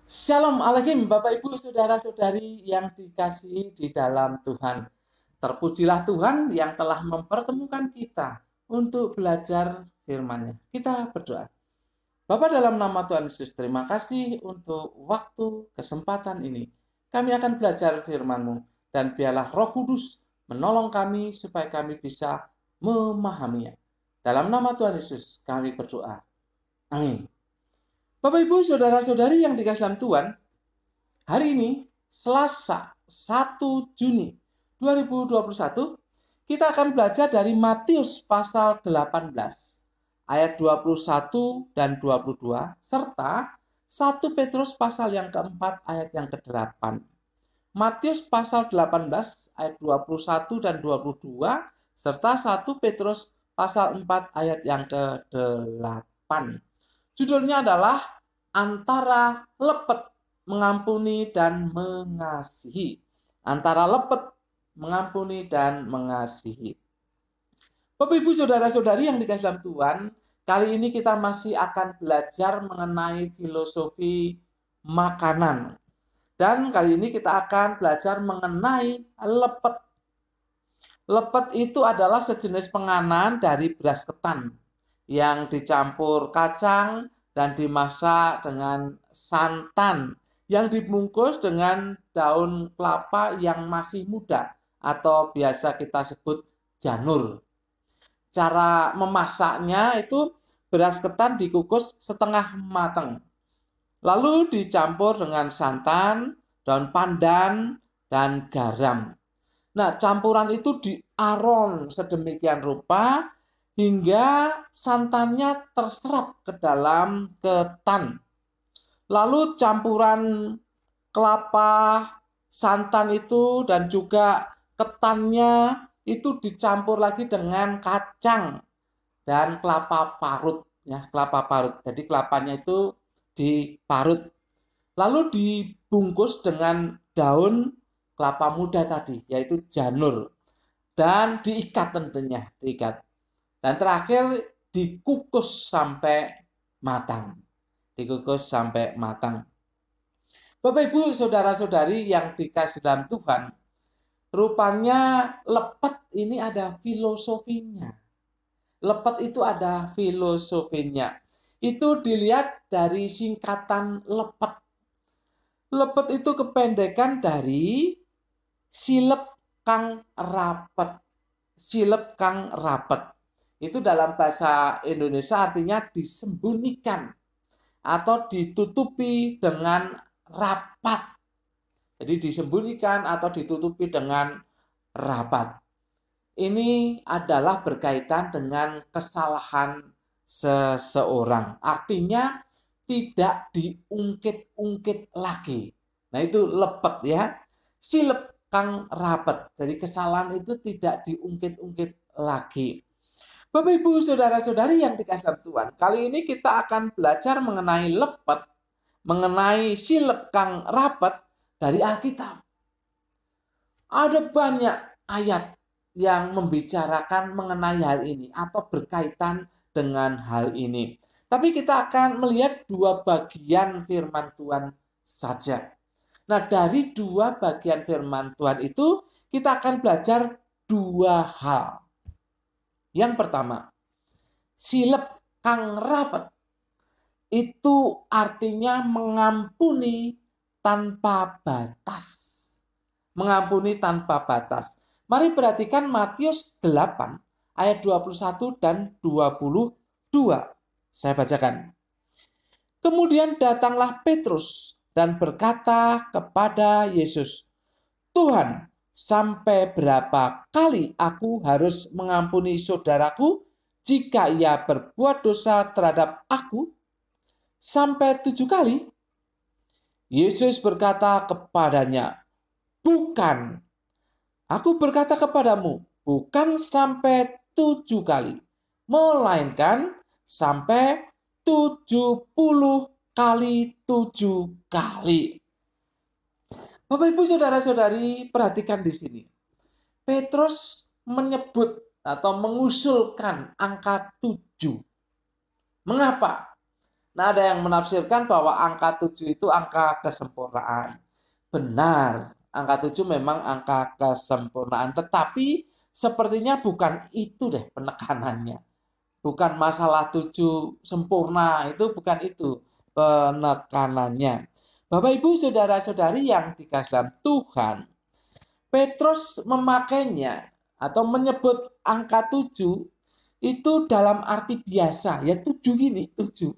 Shalom Alaikum Bapak Ibu Saudara-saudari yang dikasihi di dalam Tuhan. Terpujilah Tuhan yang telah mempertemukan kita untuk belajar firman-Nya. Kita berdoa. Bapa dalam nama Tuhan Yesus, terima kasih untuk waktu kesempatan ini. Kami akan belajar firman-Mu dan biarlah Roh Kudus menolong kami supaya kami bisa memahaminya. Dalam nama Tuhan Yesus kami berdoa. Amin. Bapak Ibu Saudara-saudari yang dikasihi dalam Tuhan, hari ini Selasa 1 Juni 2021 kita akan belajar dari Matius pasal 18 ayat 21 dan 22 serta 1 Petrus pasal yang keempat ayat yang ke-8. Matius pasal 18 ayat 21 dan 22 serta 1 Petrus pasal 4 ayat yang ke-8. Judulnya adalah antara lepet mengampuni dan mengasihi. Antara lepet mengampuni dan mengasihi. Bapak Ibu Saudara-saudari yang dikasihi dalam Tuhan, kali ini kita masih akan belajar mengenai filosofi makanan. Dan kali ini kita akan belajar mengenai lepet. Lepet itu adalah sejenis penganan dari beras ketan yang dicampur kacang dan dimasak dengan santan yang dibungkus dengan daun kelapa yang masih muda atau biasa kita sebut janur. Cara memasaknya itu beras ketan dikukus setengah matang. Lalu dicampur dengan santan, daun pandan, dan garam. Nah, campuran itu diaron sedemikian rupa hingga santannya terserap ke dalam ketan. Lalu campuran kelapa, santan itu dan juga ketannya itu dicampur lagi dengan kacang dan kelapa parut, ya, kelapa parut. Jadi kelapanya itu diparut. Lalu dibungkus dengan daun kelapa muda tadi, yaitu janur. Dan diikat tentunya, diikat. Dan terakhir dikukus sampai matang. Dikukus sampai matang. Bapak Ibu Saudara-saudari yang dikasihi dalam Tuhan, rupanya lepet ini ada filosofinya. Lepet itu ada filosofinya. Itu dilihat dari singkatan lepet. Lepet itu kependekan dari silep kang rapet. Silep kang rapet. Itu dalam bahasa Indonesia artinya disembunyikan atau ditutupi dengan rapat. Jadi disembunyikan atau ditutupi dengan rapat. Ini adalah berkaitan dengan kesalahan seseorang. Artinya tidak diungkit-ungkit lagi. Nah itu lepet ya. Silep kang rapet. Jadi kesalahan itu tidak diungkit-ungkit lagi. Bapak Ibu Saudara-saudari yang dikasihi dalam Tuhan, kali ini kita akan belajar mengenai lepet, mengenai silep kang rapet dari Alkitab. Ada banyak ayat yang membicarakan mengenai hal ini atau berkaitan dengan hal ini. Tapi kita akan melihat dua bagian firman Tuhan saja. Nah, dari dua bagian firman Tuhan itu kita akan belajar dua hal. Yang pertama, silep kang rapet itu artinya mengampuni tanpa batas. Mengampuni tanpa batas. Mari perhatikan Matius 8 ayat 21 dan 22. Saya bacakan. Kemudian datanglah Petrus dan berkata kepada Yesus, Tuhan, sampai berapa kali aku harus mengampuni saudaraku jika ia berbuat dosa terhadap aku? Sampai 7 kali? Yesus berkata kepadanya, bukan. Aku berkata kepadamu, bukan sampai 7 kali, melainkan sampai 70 kali 7 kali. Bapak Ibu Saudara-saudari, perhatikan di sini. Petrus menyebut atau mengusulkan angka 7. Mengapa? Nah, ada yang menafsirkan bahwa angka 7 itu angka kesempurnaan. Benar, angka 7 memang angka kesempurnaan. Tetapi sepertinya bukan itu deh penekanannya. Bukan masalah 7 sempurna, itu bukan itu penekanannya. Bapak, Ibu, saudara-saudari yang dikasihi dalam Tuhan, Petrus memakainya atau menyebut angka 7 itu dalam arti biasa. Ya 7 gini, 7.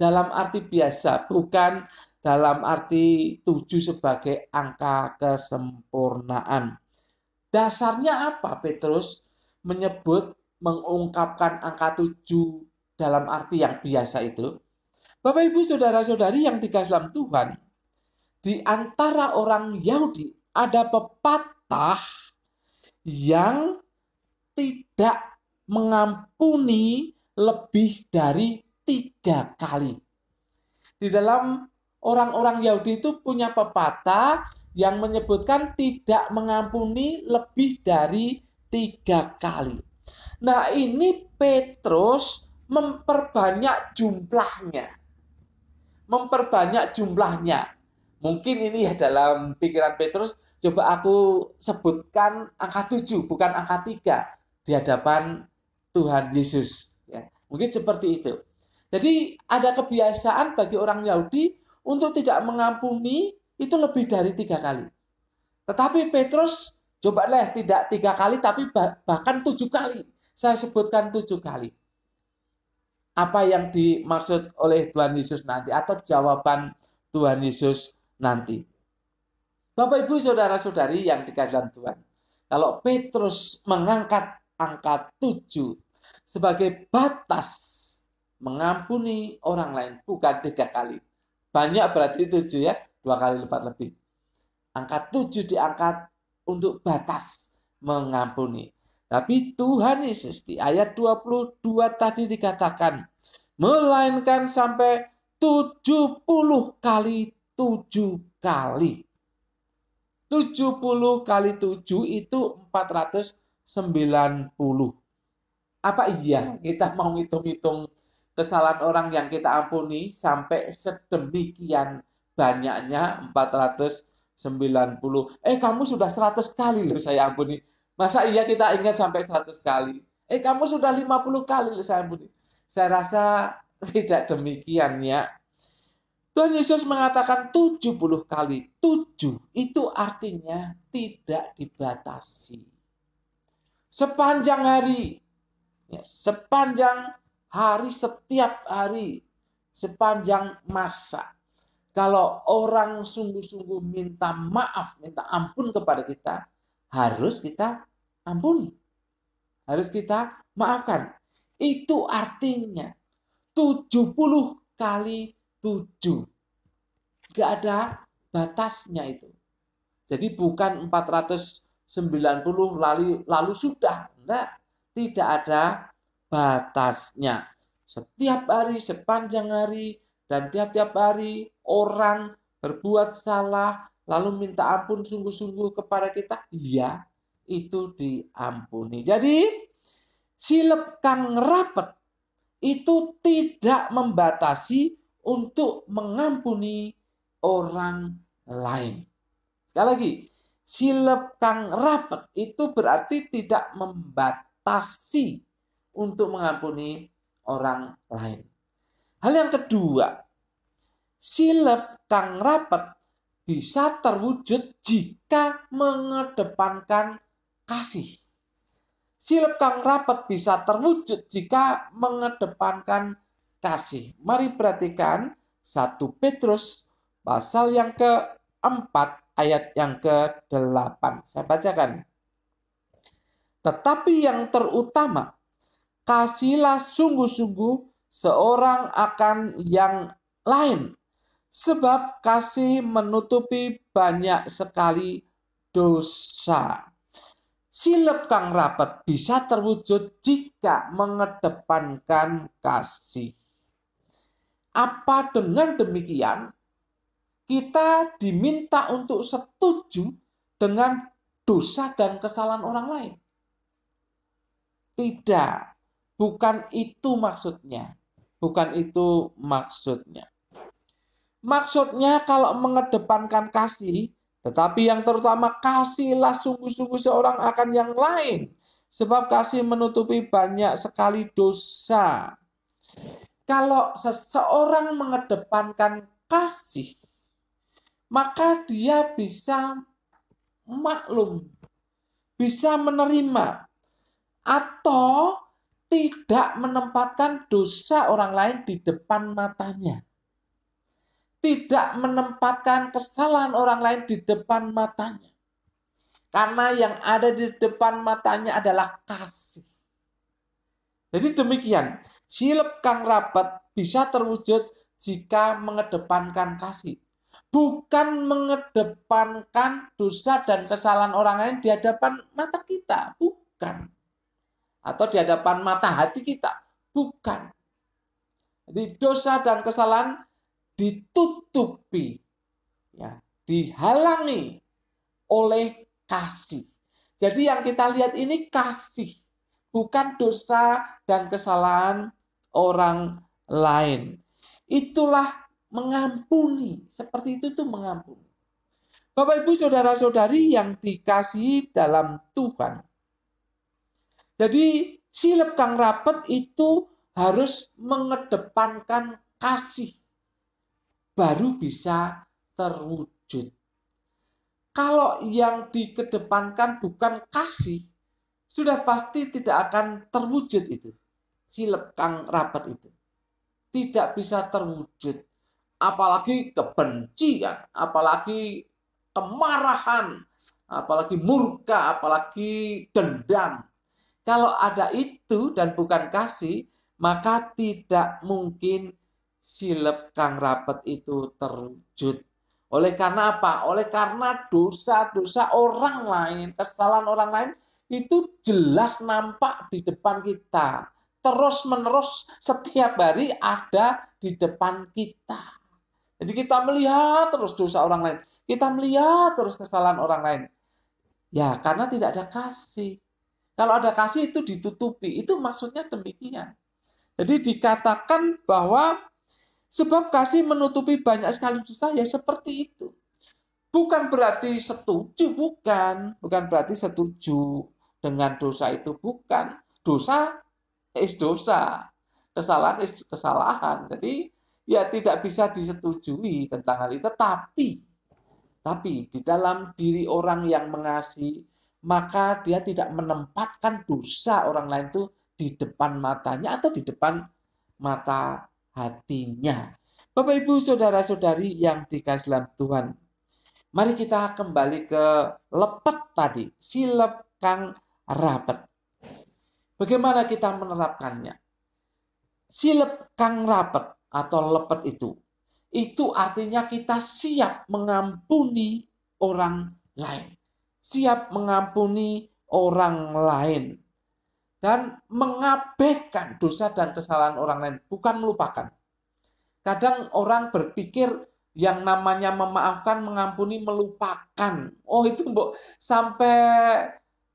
Dalam arti biasa, bukan dalam arti 7 sebagai angka kesempurnaan. Dasarnya apa Petrus menyebut, mengungkapkan angka 7 dalam arti yang biasa itu? Bapak, Ibu, saudara-saudari yang dikasihi dalam Tuhan, di antara orang Yahudi ada pepatah yang tidak mengampuni lebih dari 3 kali. Di dalam orang-orang Yahudi itu punya pepatah yang menyebutkan tidak mengampuni lebih dari 3 kali. Nah, ini Petrus memperbanyak jumlahnya. Mungkin ini ya dalam pikiran Petrus, coba aku sebutkan angka 7, bukan angka 3 di hadapan Tuhan Yesus. Ya, mungkin seperti itu. Jadi ada kebiasaan bagi orang Yahudi untuk tidak mengampuni itu lebih dari 3 kali. Tetapi Petrus, cobalah tidak 3 kali, tapi bahkan 7 kali. Saya sebutkan 7 kali. Apa yang dimaksud oleh Tuhan Yesus nanti, atau jawaban Tuhan Yesus nanti. Bapak, Ibu, saudara-saudari yang dikasihi dalam Tuhan, kalau Petrus mengangkat angka 7 sebagai batas mengampuni orang lain, bukan 3 kali. Banyak berarti 7 ya, 2 kali lipat lebih. Angka 7 diangkat untuk batas mengampuni. Tapi Tuhan Yesus di ayat 22 tadi dikatakan, melainkan sampai 70 kali 7 kali. 70 kali 7 itu 490. Apa iya kita mau hitung-hitung kesalahan orang yang kita ampuni sampai sedemikian banyaknya 490? Kamu sudah 100 kali loh saya ampuni. Masa iya kita ingat sampai 100 kali? Kamu sudah 50 kali loh saya ampuni. Saya rasa tidak demikian ya. Tuhan Yesus mengatakan 70 kali 7 itu artinya tidak dibatasi. Sepanjang hari, ya, sepanjang hari, setiap hari, sepanjang masa. Kalau orang sungguh-sungguh minta maaf, minta ampun kepada kita, harus kita ampuni. Harus kita maafkan. Itu artinya 70 kali 7. Gak ada batasnya itu. Jadi bukan 490 lalu sudah. Enggak, tidak ada batasnya. Setiap hari, sepanjang hari, dan tiap-tiap hari orang berbuat salah lalu minta ampun sungguh-sungguh kepada kita, iya, itu diampuni. Jadi silep kang rapet itu tidak membatasi untuk mengampuni orang lain. Sekali lagi, silep kang rapet itu berarti tidak membatasi untuk mengampuni orang lain. Hal yang kedua, silep kang rapet bisa terwujud jika mengedepankan kasih. Silep kang rapet bisa terwujud jika mengedepankan kasih. Mari perhatikan 1 Petrus pasal yang keempat ayat yang ke-8. Saya bacakan. Tetapi yang terutama, kasihlah sungguh-sungguh seorang akan yang lain, sebab kasih menutupi banyak sekali dosa. Silep kang rapet bisa terwujud jika mengedepankan kasih. Apa dengan demikian, kita diminta untuk setuju dengan dosa dan kesalahan orang lain? Tidak, bukan itu maksudnya. Bukan itu maksudnya. Maksudnya kalau mengedepankan kasih, tetapi yang terutama kasihlah sungguh-sungguh seorang akan yang lain. Sebab kasih menutupi banyak sekali dosa. Kalau seseorang mengedepankan kasih, maka dia bisa maklum, bisa menerima, atau tidak menempatkan dosa orang lain di depan matanya. Tidak menempatkan kesalahan orang lain di depan matanya. Karena yang ada di depan matanya adalah kasih. Jadi demikian, silep kang rapat bisa terwujud jika mengedepankan kasih. Bukan mengedepankan dosa dan kesalahan orang lain di hadapan mata kita. Bukan. Atau di hadapan mata hati kita. Bukan. Jadi dosa dan kesalahan ditutupi, ya, dihalangi oleh kasih. Jadi yang kita lihat ini kasih, bukan dosa dan kesalahan orang lain. Itulah mengampuni, seperti itu tuh mengampuni. Bapak Ibu saudara-saudari yang dikasihi dalam Tuhan. Jadi silep kang rapet itu harus mengedepankan kasih. Baru bisa terwujud. Kalau yang dikedepankan bukan kasih, sudah pasti tidak akan terwujud itu. Silep kang rapat itu. Tidak bisa terwujud. Apalagi kebencian, apalagi kemarahan, apalagi murka, apalagi dendam. Kalau ada itu dan bukan kasih, maka tidak mungkin silep kang rapet itu terwujud. Oleh karena apa? Oleh karena dosa-dosa orang lain, kesalahan orang lain itu jelas nampak di depan kita. Terus-menerus setiap hari ada di depan kita. Jadi kita melihat terus dosa orang lain. Kita melihat terus kesalahan orang lain. Ya, karena tidak ada kasih. Kalau ada kasih itu ditutupi. Itu maksudnya demikian. Jadi dikatakan bahwa sebab kasih menutupi banyak sekali dosa, ya seperti itu. Bukan berarti setuju, bukan. Bukan berarti setuju dengan dosa itu, bukan. Dosa is dosa. Kesalahan is kesalahan. Jadi ya tidak bisa disetujui tentang hal itu. Tapi di dalam diri orang yang mengasihi, maka dia tidak menempatkan dosa orang lain itu di depan matanya atau di depan mata hatinya. Bapak Ibu saudara-saudari yang dikasihi dalam Tuhan, mari kita kembali ke lepet tadi, silep kang rapet. Bagaimana kita menerapkannya? Silep kang rapet atau lepet itu artinya kita siap mengampuni orang lain. Siap mengampuni orang lain. Dan mengabaikan dosa dan kesalahan orang lain, bukan melupakan. Kadang orang berpikir yang namanya memaafkan, mengampuni, melupakan. Oh itu sampai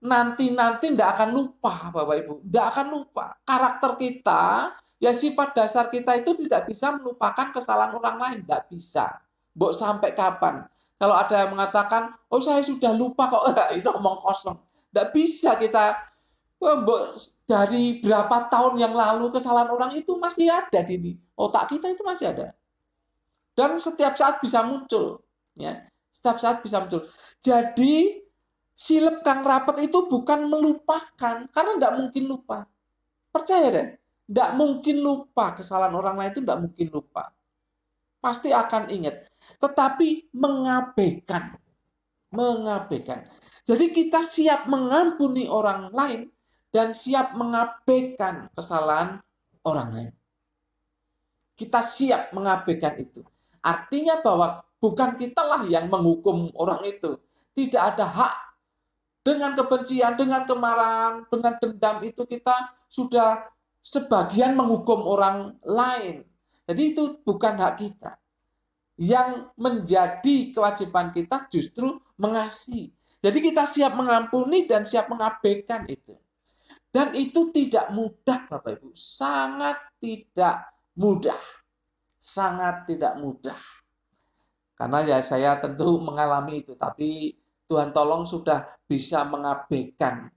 nanti tidak akan lupa, Bapak Ibu. Tidak akan lupa. Karakter kita, ya sifat dasar kita itu tidak bisa melupakan kesalahan orang lain. Tidak bisa. Sampai kapan? Kalau ada yang mengatakan, oh saya sudah lupa kok, itu omong kosong. Tidak bisa kita. Dari berapa tahun yang lalu kesalahan orang itu masih ada di otak kita, itu masih ada. Dan setiap saat bisa muncul. Ya, setiap saat bisa muncul. Jadi silep kang rapet itu bukan melupakan, karena tidak mungkin lupa. Percaya deh, tidak mungkin lupa. Kesalahan orang lain itu tidak mungkin lupa. Pasti akan ingat. Tetapi mengabaikan. Jadi kita siap mengampuni orang lain dan siap mengabaikan kesalahan orang lain. Kita siap mengabaikan itu. Artinya bahwa bukan kitalah yang menghukum orang itu. Tidak ada hak. Dengan kebencian, dengan kemarahan, dengan dendam itu kita sudah sebagian menghukum orang lain. Jadi itu bukan hak kita. Yang menjadi kewajiban kita justru mengasihi. Jadi kita siap mengampuni dan siap mengabaikan itu. Dan itu tidak mudah, Bapak Ibu. Sangat tidak mudah, sangat tidak mudah. Karena ya saya tentu mengalami itu, tapi Tuhan tolong sudah bisa mengabaikan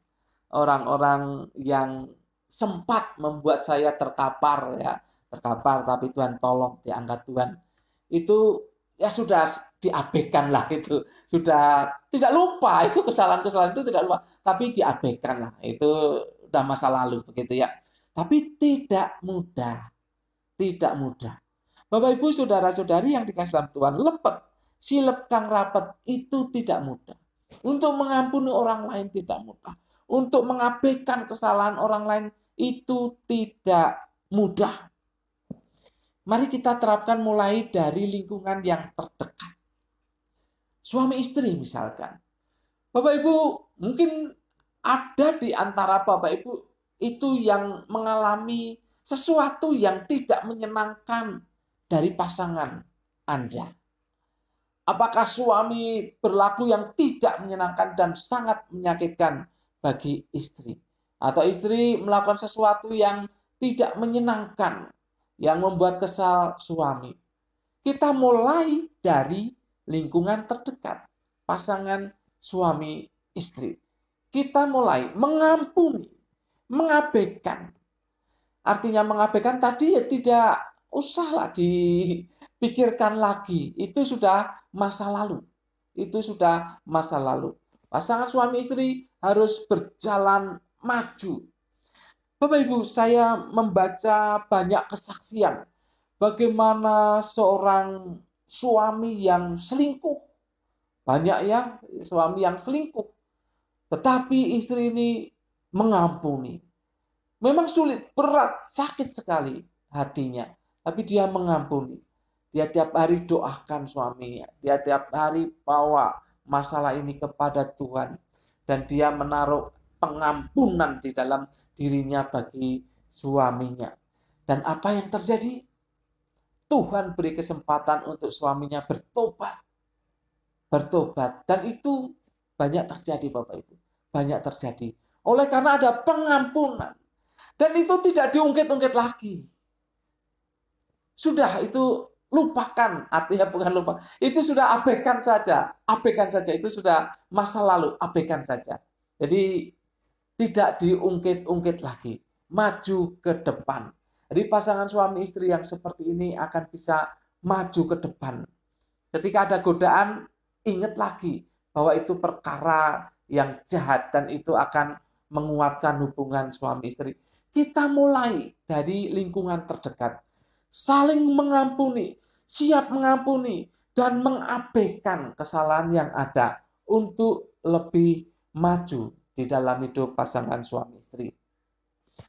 orang-orang yang sempat membuat saya terkapar ya, terkapar, tapi Tuhan tolong diangkat Tuhan. Itu ya sudah diabaikan lah itu. Sudah tidak lupa, itu kesalahan-kesalahan itu tidak lupa, tapi diabaikan lah. Itu udah masa lalu begitu ya. Tapi tidak mudah, tidak mudah. Bapak Ibu saudara-saudari yang dikasih dalam Tuhan, lepet, silep kang rapet itu tidak mudah. Untuk mengampuni orang lain tidak mudah. Untuk mengabaikan kesalahan orang lain itu tidak mudah. Mari kita terapkan mulai dari lingkungan yang terdekat. Suami istri misalkan. Bapak Ibu, mungkin ada di antara Bapak Ibu itu yang mengalami sesuatu yang tidak menyenangkan dari pasangan Anda. Apakah suami berlaku yang tidak menyenangkan dan sangat menyakitkan bagi istri? Atau istri melakukan sesuatu yang tidak menyenangkan, yang membuat kesal suami? Kita mulai dari lingkungan terdekat, pasangan suami istri. Kita mulai mengampuni, mengabaikan. Artinya mengabaikan tadi ya tidak usahlah dipikirkan lagi. Itu sudah masa lalu. Itu sudah masa lalu. Pasangan suami istri harus berjalan maju. Bapak Ibu, saya membaca banyak kesaksian bagaimana seorang suami yang selingkuh. Banyak ya suami yang selingkuh. Tetapi istri ini mengampuni. Memang sulit, berat, sakit sekali hatinya. Tapi dia mengampuni. Dia tiap hari doakan suaminya. Dia tiap hari bawa masalah ini kepada Tuhan. Dan dia menaruh pengampunan di dalam dirinya bagi suaminya. Dan apa yang terjadi? Tuhan beri kesempatan untuk suaminya bertobat. Bertobat. Dan itu banyak terjadi Bapak Ibu. Banyak terjadi. Oleh karena ada pengampunan. Dan itu tidak diungkit-ungkit lagi. Sudah itu lupakan, artinya bukan lupa. Itu sudah abaikan saja. Abaikan saja, itu sudah masa lalu, abaikan saja. Jadi tidak diungkit-ungkit lagi. Maju ke depan. Jadi pasangan suami istri yang seperti ini akan bisa maju ke depan. Ketika ada godaan, ingat lagi bahwa itu perkara yang jahat dan itu akan menguatkan hubungan suami istri. Kita mulai dari lingkungan terdekat. Saling mengampuni, siap mengampuni, dan mengabaikan kesalahan yang ada untuk lebih maju di dalam hidup pasangan suami istri.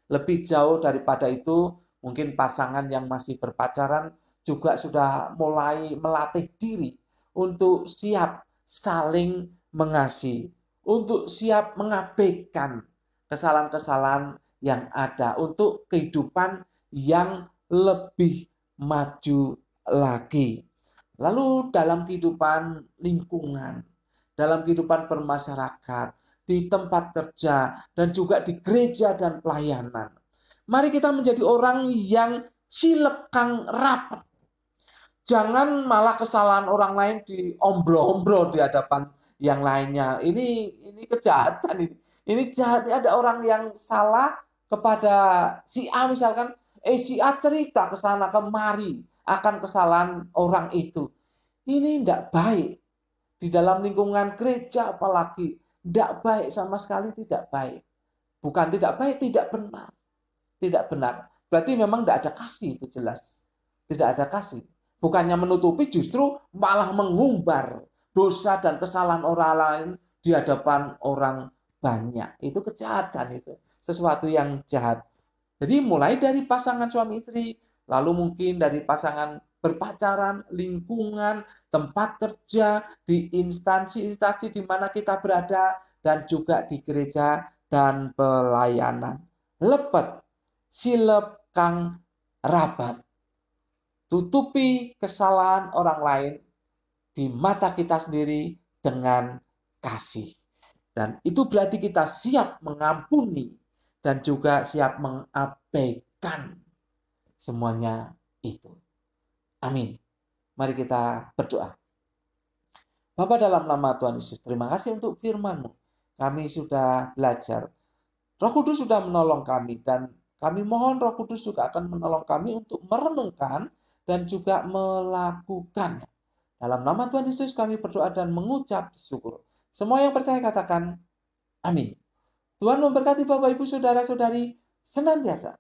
Lebih jauh daripada itu, mungkin pasangan yang masih berpacaran juga sudah mulai melatih diri untuk siap saling mengasihi, untuk siap mengabaikan kesalahan-kesalahan yang ada untuk kehidupan yang lebih maju lagi. Lalu dalam kehidupan lingkungan, dalam kehidupan bermasyarakat, di tempat kerja, dan juga di gereja dan pelayanan. Mari kita menjadi orang yang silep kang rapet. Jangan malah kesalahan orang lain diombro-ombro di hadapan yang lainnya. Ini kejahatan ini. Ini jahat. Ada orang yang salah kepada si A misalkan, si A cerita ke sana kemari akan kesalahan orang itu. Ini tidak baik. Di dalam lingkungan gereja apalagi, tidak baik sama sekali, tidak baik. Bukan tidak baik, tidak benar. Tidak benar. Berarti memang tidak ada kasih, itu jelas. Tidak ada kasih. Bukannya menutupi, justru malah mengumbar dosa dan kesalahan orang lain di hadapan orang banyak. Itu kejahatan itu. Sesuatu yang jahat. Jadi mulai dari pasangan suami istri, lalu mungkin dari pasangan berpacaran, lingkungan, tempat kerja, di instansi-instansi di mana kita berada, dan juga di gereja dan pelayanan. Lepet, silep kang rabat. Tutupi kesalahan orang lain di mata kita sendiri dengan kasih. Dan itu berarti kita siap mengampuni dan juga siap mengabaikan semuanya itu. Amin. Mari kita berdoa. Bapa, dalam nama Tuhan Yesus, terima kasih untuk firman-Mu. Kami sudah belajar. Roh Kudus sudah menolong kami, dan kami mohon Roh Kudus juga akan menolong kami untuk merenungkan dan juga melakukan. Dalam nama Tuhan Yesus kami berdoa dan mengucap syukur. Semua yang percaya katakan amin. Tuhan memberkati Bapak Ibu Saudara-saudari senantiasa